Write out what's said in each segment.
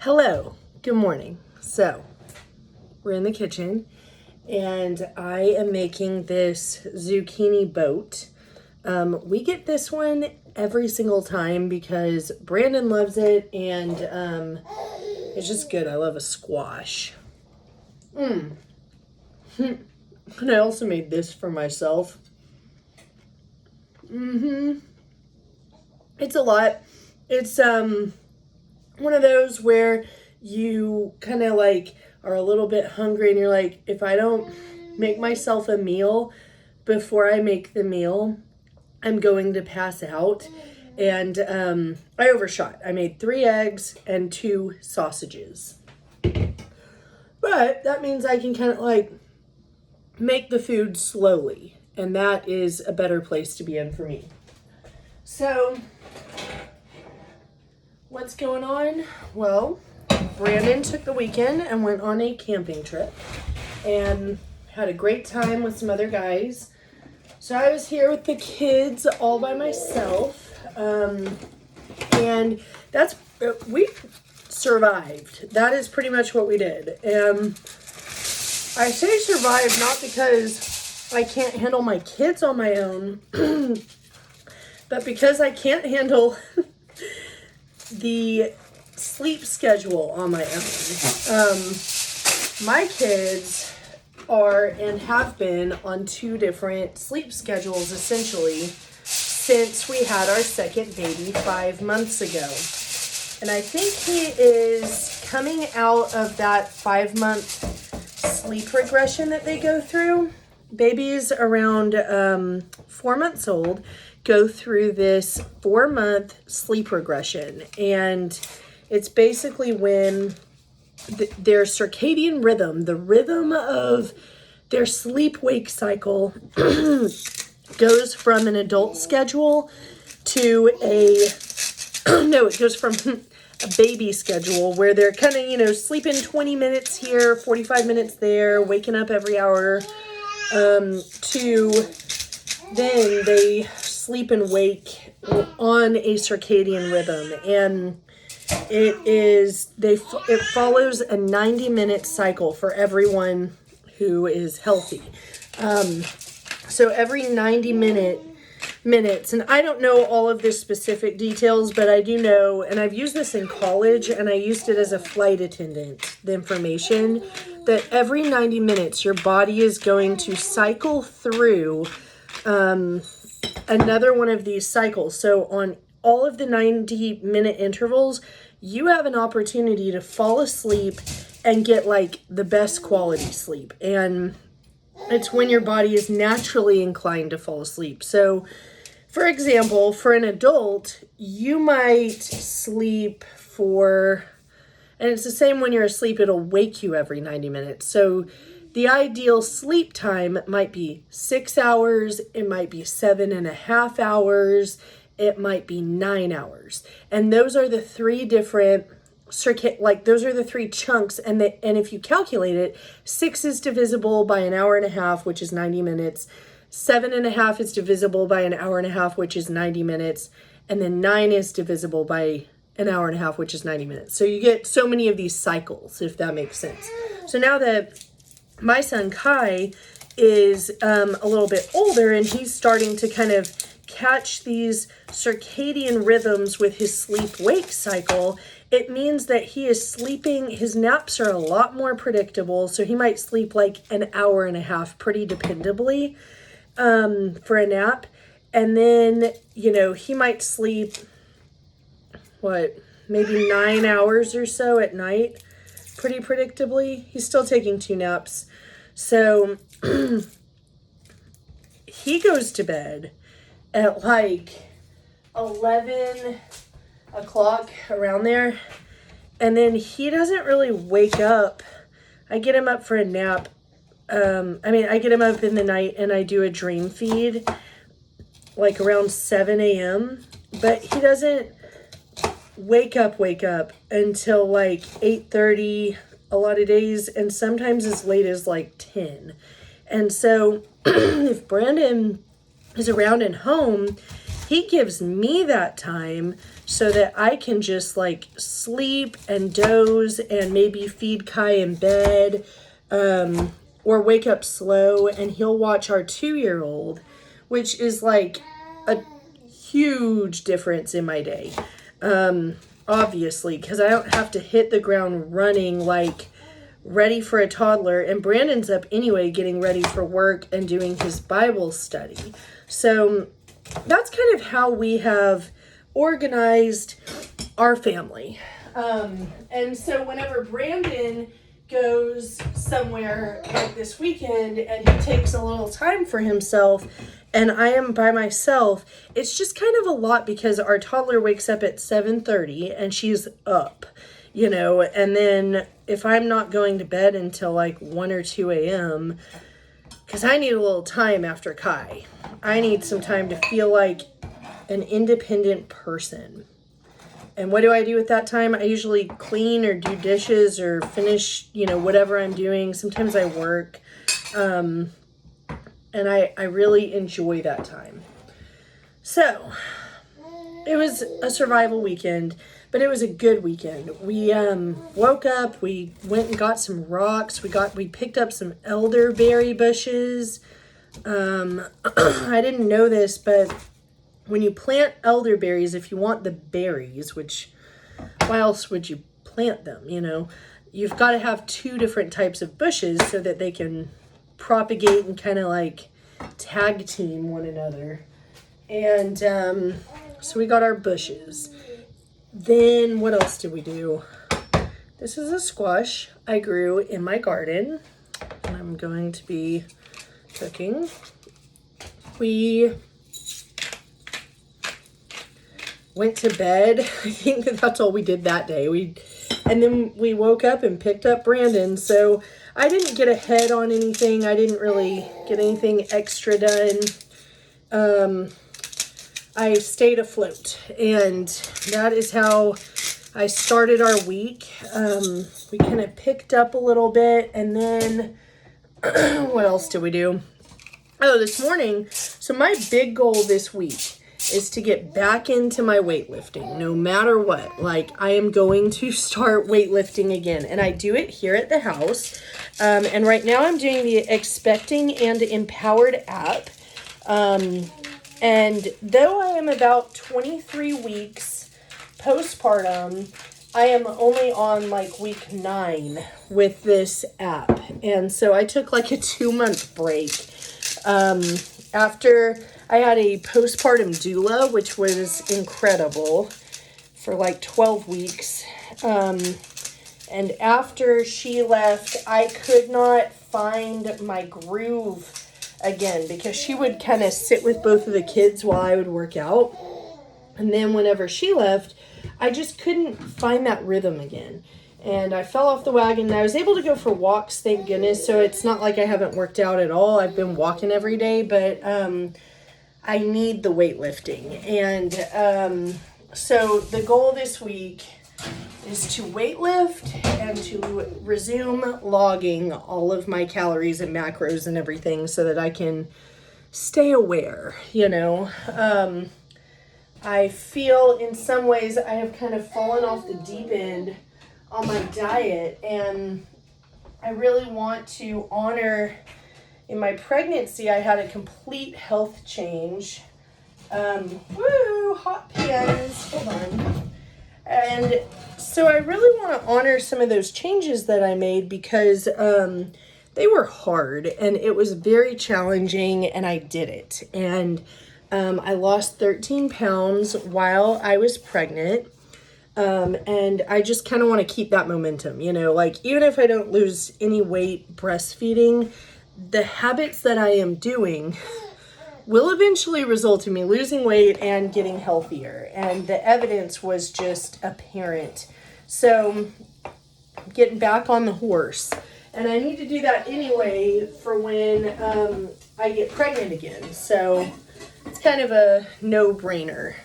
Hello, good morning. So, we're in the kitchen and I am making this zucchini boat. We get this one every single time because Brandon loves it and it's just good. I love a squash. And I also made this for myself. It's a lot. It's one of those where you kind of like are a little bit hungry and you're like, if I don't make myself a meal before I make the meal, I'm going to pass out. And I overshot. I made 3 eggs and 2 sausages. But that means I can kind of like make the food slowly. And that is a better place to be in for me. So what's going on? Well, Brandon took the weekend and went on a camping trip and had a great time with some other guys. So I was here with the kids all by myself. And we survived. That is pretty much what we did. And I say survived not because I can't handle my kids on my own, but because I can't handle the sleep schedule on my own. My kids are and have been on 2 different sleep schedules essentially since we had our second baby 5 months ago. And I think he is coming out of that 5-month sleep regression that they go through. Babies around 4 months old go through this 4-month sleep regression, and it's basically when their circadian rhythm, the rhythm of their sleep-wake cycle goes from an adult schedule to it goes from a baby schedule where they're kind of, sleeping 20 minutes here, 45 minutes there, waking up every hour, to then they sleep and wake on a circadian rhythm. And it follows a 90-minute cycle for everyone who is healthy. So every 90 minutes, and I don't know all of the specific details, but I do know, and I've used this in college, and I used it as a flight attendant, the information that every 90 minutes your body is going to cycle through another one of these cycles. So on all of the 90-minute intervals, you have an opportunity to fall asleep and get like the best quality sleep. And it's when your body is naturally inclined to fall asleep. So for example, for an adult, you might sleep and it's the same when you're asleep, it'll wake you every 90 minutes. So the ideal sleep time might be 6 hours, it might be 7.5 hours, it might be 9 hours. And those are the 3 different those are the 3 chunks. And if you calculate it, 6 is divisible by 1.5 hours, which is 90 minutes. 7.5 is divisible by 1.5 hours, which is 90 minutes. And then 9 is divisible by 1.5 hours, which is 90 minutes. So you get so many of these cycles, if that makes sense. So now that my son Kai is a little bit older and he's starting to kind of catch these circadian rhythms with his sleep-wake cycle, it means that he is sleeping, his naps are a lot more predictable. So he might sleep like 1.5 hours pretty dependably for a nap. And then, he might sleep, maybe 9 hours or so at night, pretty predictably. He's still taking 2 naps. So he goes to bed at like 11 o'clock, around there. And then he doesn't really wake up. I get him up for a nap. I get him up in the night and I do a dream feed like around 7 a.m. But he doesn't wake up until like 8:30 a lot of days, and sometimes as late as like 10. And so if Brandon is around and home, he gives me that time so that I can just like sleep and doze and maybe feed Kai in bed, or wake up slow, and he'll watch our 2-year-old, which is like a huge difference in my day. Obviously, because I don't have to hit the ground running like ready for a toddler, and Brandon's up anyway getting ready for work and doing his Bible study. So that's kind of how we have organized our family. And so whenever Brandon goes somewhere like this weekend and he takes a little time for himself and I am by myself, it's just kind of a lot because our toddler wakes up at 7:30 and she's up, and then if I'm not going to bed until like 1 or 2 a.m., because I need a little time after Kai. I need some time to feel like an independent person. And what do I do at that time? I usually clean or do dishes or finish, whatever I'm doing. Sometimes I work. And I really enjoy that time. So, it was a survival weekend, but it was a good weekend. We woke up, we went and got some rocks. We picked up some elderberry bushes. I didn't know this, but when you plant elderberries, if you want the berries, which, why else would you plant them, You've got to have 2 different types of bushes so that they can propagate and kind of like tag team one another. And so we got our bushes. Then what else did we do? This is a squash I grew in my garden, and I'm going to be cooking. We went to bed. I think that's all we did that day. And then we woke up and picked up Brandon. So I didn't get ahead on anything. I didn't really get anything extra done. I stayed afloat, and that is how I started our week. We kind of picked up a little bit, and then what else did we do? Oh, this morning. So my big goal this week is to get back into my weightlifting, no matter what. Like, I am going to start weightlifting again, and I do it here at the house. And right now I'm doing the Expecting and Empowered app. And though I am about 23 weeks postpartum, I am only on like week 9 with this app. And so I took like a 2-month break. After I had a postpartum doula, which was incredible, for like 12 weeks. And after she left, I could not find my groove again because she would kind of sit with both of the kids while I would work out. And then whenever she left, I just couldn't find that rhythm again. And I fell off the wagon, and I was able to go for walks, thank goodness. So it's not like I haven't worked out at all. I've been walking every day, but I need the weightlifting. And so the goal this week is to weightlift and to resume logging all of my calories and macros and everything so that I can stay aware, I feel in some ways I have kind of fallen off the deep end on my diet, and I really want to honor. In my pregnancy, I had a complete health change. Hot pans, hold on. And so I really want to honor some of those changes that I made because they were hard and it was very challenging, and I did it. And I lost 13 pounds while I was pregnant. And I just kind of want to keep that momentum, like even if I don't lose any weight breastfeeding, the habits that I am doing will eventually result in me losing weight and getting healthier. And the evidence was just apparent. So getting back on the horse. And I need to do that anyway for when I get pregnant again. So it's kind of a no-brainer.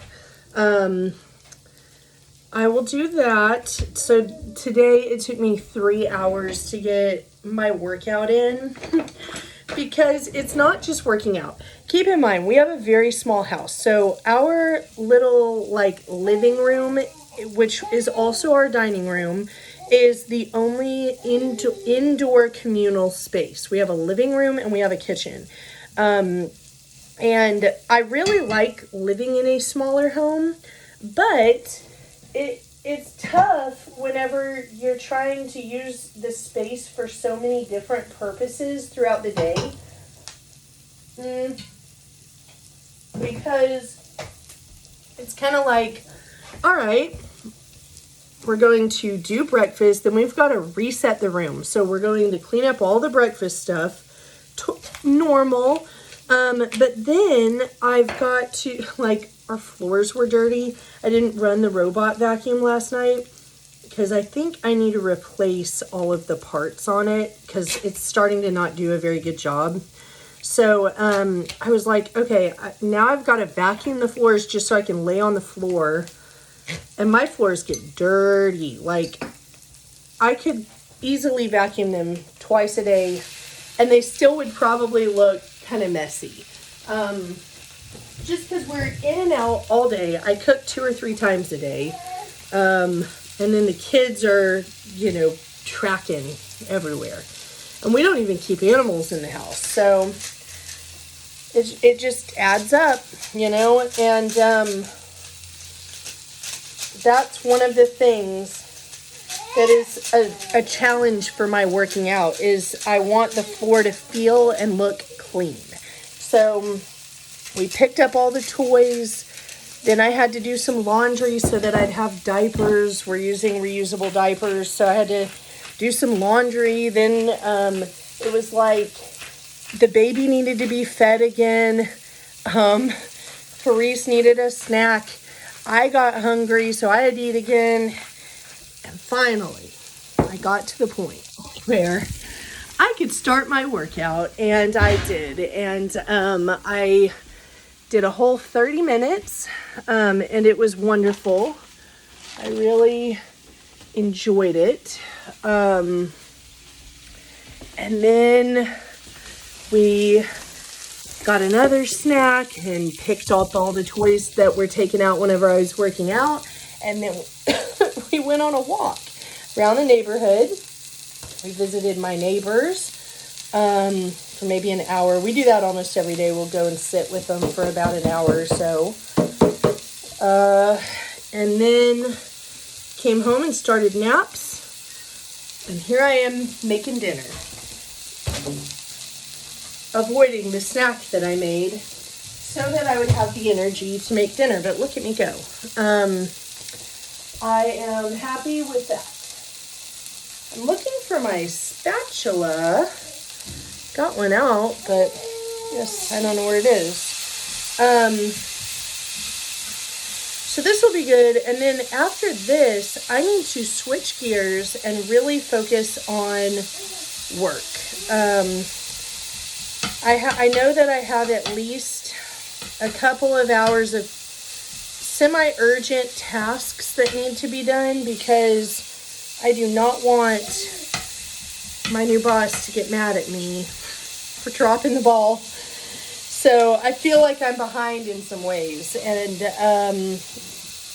I will do that. So today it took me 3 hours to get my workout in. because it's not just working out. Keep in mind, we have a very small house. So our little like living room, which is also our dining room, is the only indoor communal space. We have a living room and we have a kitchen. And I really like living in a smaller home, but it's tough whenever you're trying to use the space for so many different purposes throughout the day. Because it's kind of like, all right, we're going to do breakfast, then we've got to reset the room. So we're going to clean up all the breakfast stuff, normal. But then I've got to, like, our floors were dirty. I didn't run the robot vacuum last night because I think I need to replace all of the parts on it because it's starting to not do a very good job. So I was like, okay, now I've got to vacuum the floors just so I can lay on the floor. And my floors get dirty. Like, I could easily vacuum them twice a day and they still would probably look kind of messy. Just because we're in and out all day. I cook 2 or 3 times a day. And then the kids are, tracking everywhere. And we don't even keep animals in the house. So it just adds up, and that's one of the things that is a challenge for my working out is I want the floor to feel and look clean. So we picked up all the toys. Then I had to do some laundry so that I'd have diapers. We're using reusable diapers, so I had to do some laundry. Then it was like the baby needed to be fed again. Therese needed a snack. I got hungry, so I had to eat again. And finally, I got to the point where I could start my workout, and I did. And I did a whole 30 minutes, and it was wonderful. I really enjoyed it. And then we got another snack and picked up all the toys that were taken out whenever I was working out. And then we went on a walk around the neighborhood. We visited my neighbors for maybe an hour. We do that almost every day. We'll go and sit with them for about an hour or so. And then came home and started naps. And here I am making dinner. Avoiding the snack that I made so that I would have the energy to make dinner. But look at me go. I am happy with that. I'm looking for my spatula. Got one out, but yes, I don't know where it is. So this will be good. And then after this, I need to switch gears and really focus on work. I know that I have at least a couple of hours of semi-urgent tasks that need to be done because I do not want my new boss to get mad at me for dropping the ball. So I feel like I'm behind in some ways, and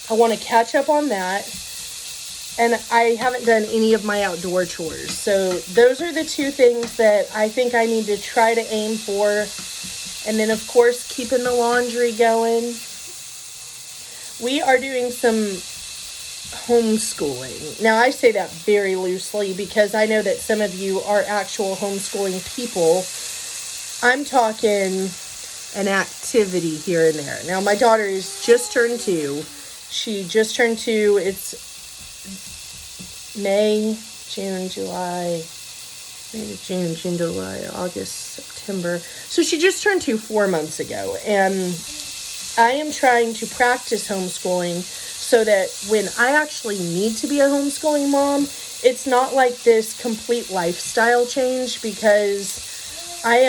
I want to catch up on that. And I haven't done any of my outdoor chores. So those are the 2 things that I think I need to try to aim for. And then, of course, keeping the laundry going. We are doing some homeschooling. Now, I say that very loosely because I know that some of you are actual homeschooling people. I'm talking an activity here and there. Now, my daughter is just turned 2. She just turned 2. It's May, June, July, August, September. So she just turned 2 4 months ago. And I am trying to practice homeschooling so that when I actually need to be a homeschooling mom, it's not like this complete lifestyle change because I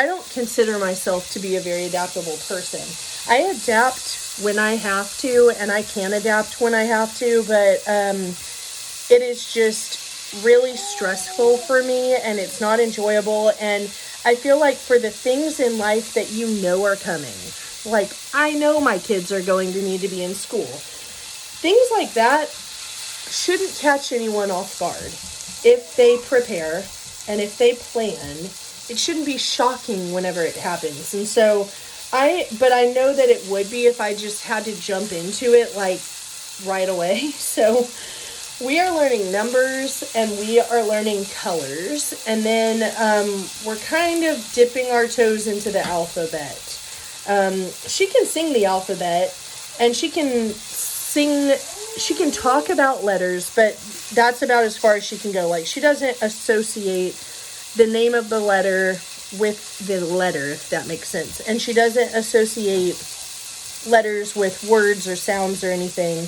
don't consider myself to be a very adaptable person. I adapt when I have to, and I can adapt when I have to, but it is just really stressful for me, and it's not enjoyable, and I feel like for the things in life that you know are coming, like I know my kids are going to need to be in school, things like that shouldn't catch anyone off guard. If they prepare and if they plan, it shouldn't be shocking whenever it happens. And so but I know that it would be if I just had to jump into it like right away. So we are learning numbers and we are learning colors. And then we're kind of dipping our toes into the alphabet. She can sing the alphabet and she can talk about letters, but that's about as far as she can go. Like, she doesn't associate the name of the letter with the letter, if that makes sense. And she doesn't associate letters with words or sounds or anything.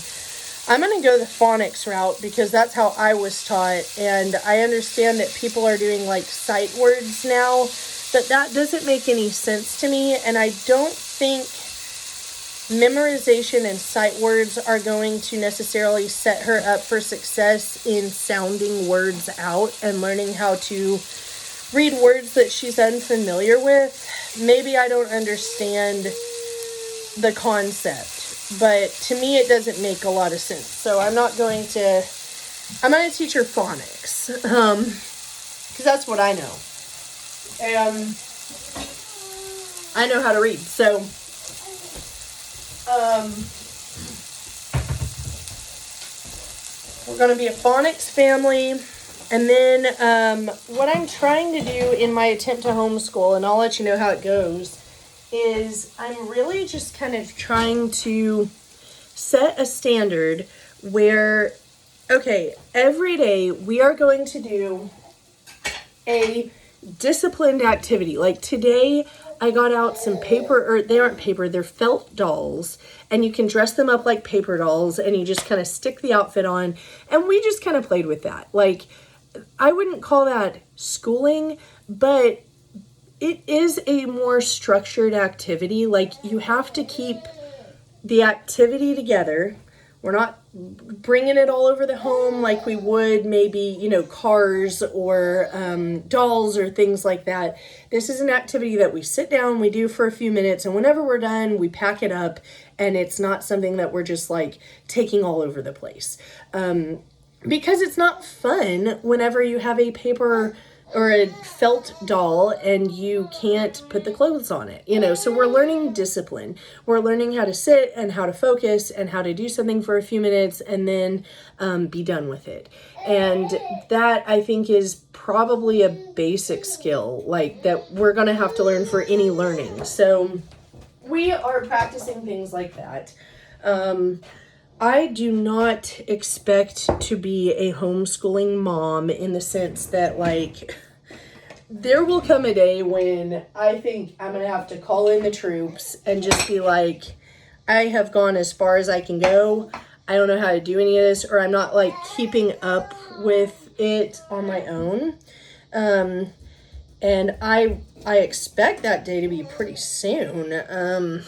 I'm going to go the phonics route because that's how I was taught. And I understand that people are doing like sight words now, but that doesn't make any sense to me. And I don't think memorization and sight words are going to necessarily set her up for success in sounding words out and learning how to read words that she's unfamiliar with. Maybe I don't understand the concept, but to me it doesn't make a lot of sense. So I'm going to teach her phonics, because that's what I know. And I know how to read. So we're going to be a phonics family. And then what I'm trying to do in my attempt to homeschool, and I'll let you know how it goes, is I'm really just kind of trying to set a standard where, okay, every day we are going to do a disciplined activity. Like today, I got out some paper, or they aren't paper, they're felt dolls, and you can dress them up like paper dolls, and you just kind of stick the outfit on, and we just kind of played with that. Like, I wouldn't call that schooling, but it is a more structured activity. Like, you have to keep the activity together. We're not bringing it all over the home like we would maybe, cars or dolls or things like that. This is an activity that we sit down, we do for a few minutes, and whenever we're done, we pack it up, and it's not something that we're just like taking all over the place. Because it's not fun whenever you have a paper or a felt doll and you can't put the clothes on it, So we're learning discipline. We're learning how to sit and how to focus and how to do something for a few minutes and then be done with it. And that, I think, is probably a basic skill, like, that we're going to have to learn for any learning. So we are practicing things like that. I do not expect to be a homeschooling mom in the sense that, like, there will come a day when I think I'm going to have to call in the troops and just be like, I have gone as far as I can go. I don't know how to do any of this, or I'm not, like, keeping up with it on my own. And I expect that day to be pretty soon. I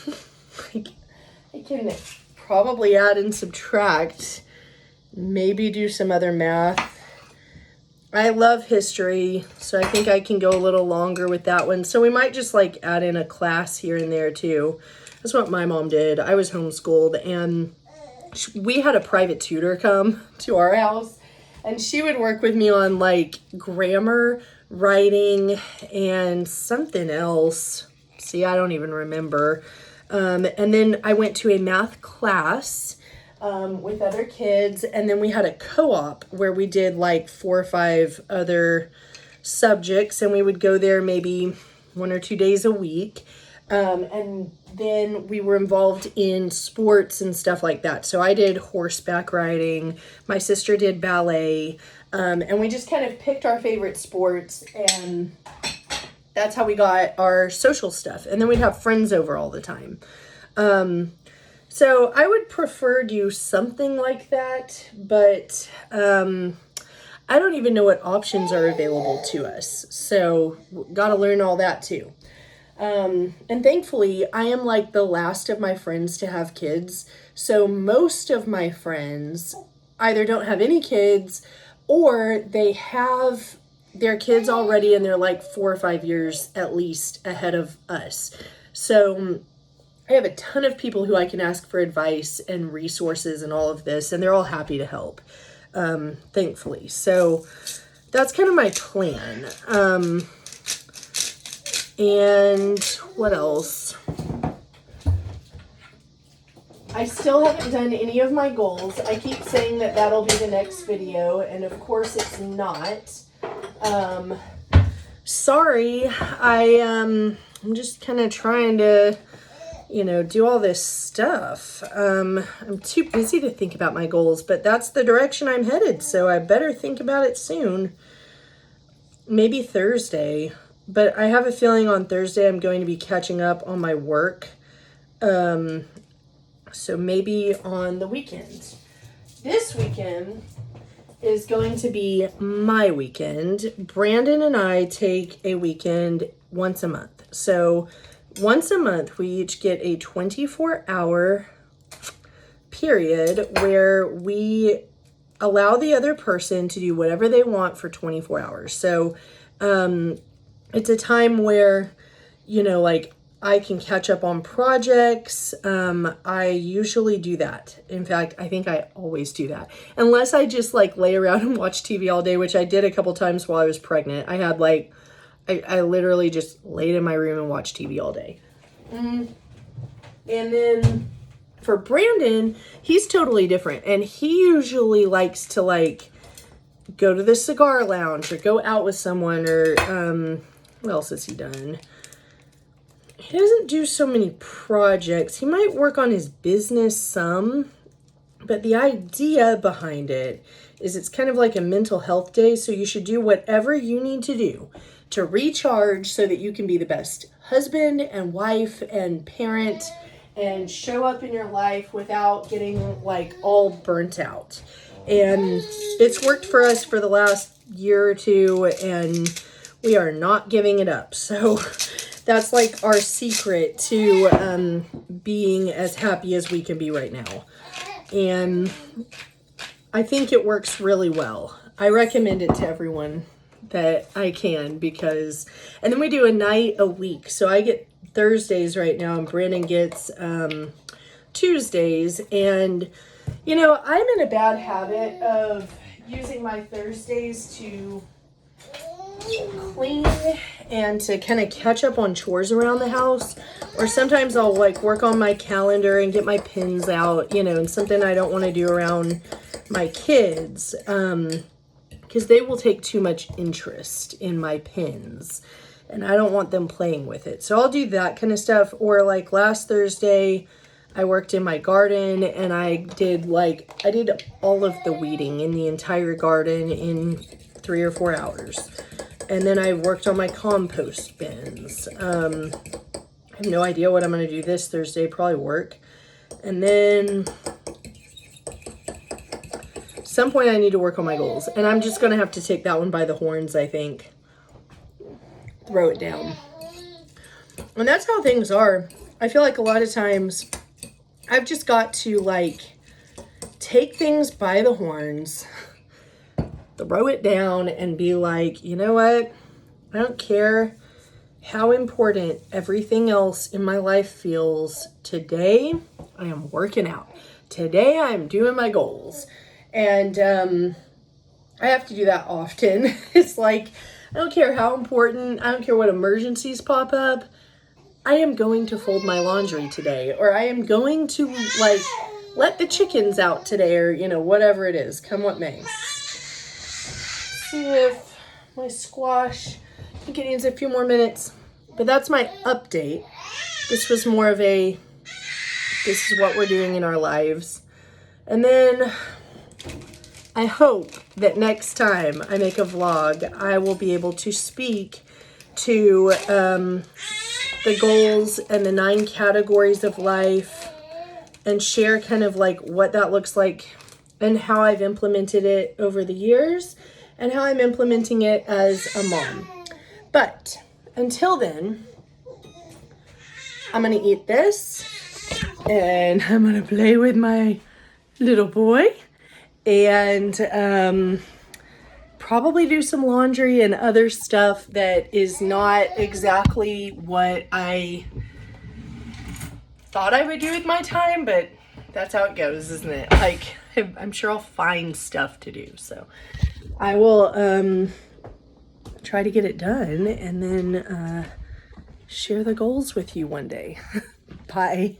can probably add and subtract, maybe do some other math. I love history, so I think I can go a little longer with that one. So we might just like add in a class here and there too. That's what my mom did. I was homeschooled, and we had a private tutor come to our house, and she would work with me on like grammar, writing, and something else. See, I don't even remember. And then I went to a math class with other kids, and then we had a co-op where we did like 4 or 5 other subjects, and we would go there maybe 1 or 2 days a week. And then we were involved in sports and stuff like that. So I did horseback riding, my sister did ballet, and we just kind of picked our favorite sports, and that's how we got our social stuff. And then we'd have friends over all the time. So I would prefer do something like that, but I don't even know what options are available to us. So got to learn all that too. And thankfully, I am like the last of my friends to have kids. So most of my friends either don't have any kids, or they have their kids already, and they're like 4 or 5 years at least ahead of us. So I have a ton of people who I can ask for advice and resources and all of this, and they're all happy to help, thankfully. So that's kind of my plan. And what else? I still haven't done any of my goals. I keep saying that that'll be the next video, and of course it's not. Sorry, I'm just kind of trying to, do all this stuff. I'm too busy to think about my goals, but that's the direction I'm headed, so I better think about it soon. Maybe Thursday, but I have a feeling on Thursday I'm going to be catching up on my work. So maybe on the weekend. This weekend is going to be my weekend. Brandon and I take a weekend once a month. So once a month, we each get a 24-hour period where we allow the other person to do whatever they want for 24 hours. So it's a time where, I can catch up on projects. I usually do that. In fact, I think I always do that. Unless I just lay around and watch TV all day, which I did a couple times while I was pregnant. I had I literally just laid in my room and watched TV all day. And then for Brandon, he's totally different. And he usually likes to go to the cigar lounge or go out with someone or what else has he done? He doesn't do so many projects. He might work on his business some, but the idea behind it is it's kind of like a mental health day. So you should do whatever you need to do to recharge so that you can be the best husband and wife and parent and show up in your life without getting all burnt out. And it's worked for us for the last year or two, and we are not giving it up. So that's our secret to being as happy as we can be right now. And I think it works really well. I recommend it to everyone that I can and then we do a night a week. So I get Thursdays right now and Brandon gets Tuesdays. And, I'm in a bad habit of using my Thursdays to clean and to kind of catch up on chores around the house, or sometimes I'll work on my calendar and get my pins out, and something I don't want to do around my kids because they will take too much interest in my pins and I don't want them playing with it. So I'll do that kind of stuff. Or last Thursday I worked in my garden and I did all of the weeding in the entire garden in 3 or 4 hours. And then I worked on my compost bins. I have no idea what I'm going to do this Thursday, probably work. And then some point I need to work on my goals. And I'm just going to have to take that one by the horns, I think. Throw it down. And that's how things are. I feel like a lot of times I've just got to take things by the horns, throw it down and be you know what? I don't care how important everything else in my life feels. Today, I am working out. Today, I'm doing my goals. And I have to do that often. It's I don't care how important, I don't care what emergencies pop up. I am going to fold my laundry today. Or I am going to let the chickens out today, or whatever it is, come what may. See if my squash, I think it needs a few more minutes, but that's my update. This was more of this is what we're doing in our lives. And then I hope that next time I make a vlog, I will be able to speak to the goals and the 9 categories of life and share kind of what that looks like and how I've implemented it over the years and how I'm implementing it as a mom. But until then, I'm going to eat this and I'm going to play with my little boy and probably do some laundry and other stuff that is not exactly what I thought I would do with my time, but that's how it goes, isn't it? Like, I'm sure I'll find stuff to do. So I will try to get it done and then share the goals with you one day. Bye.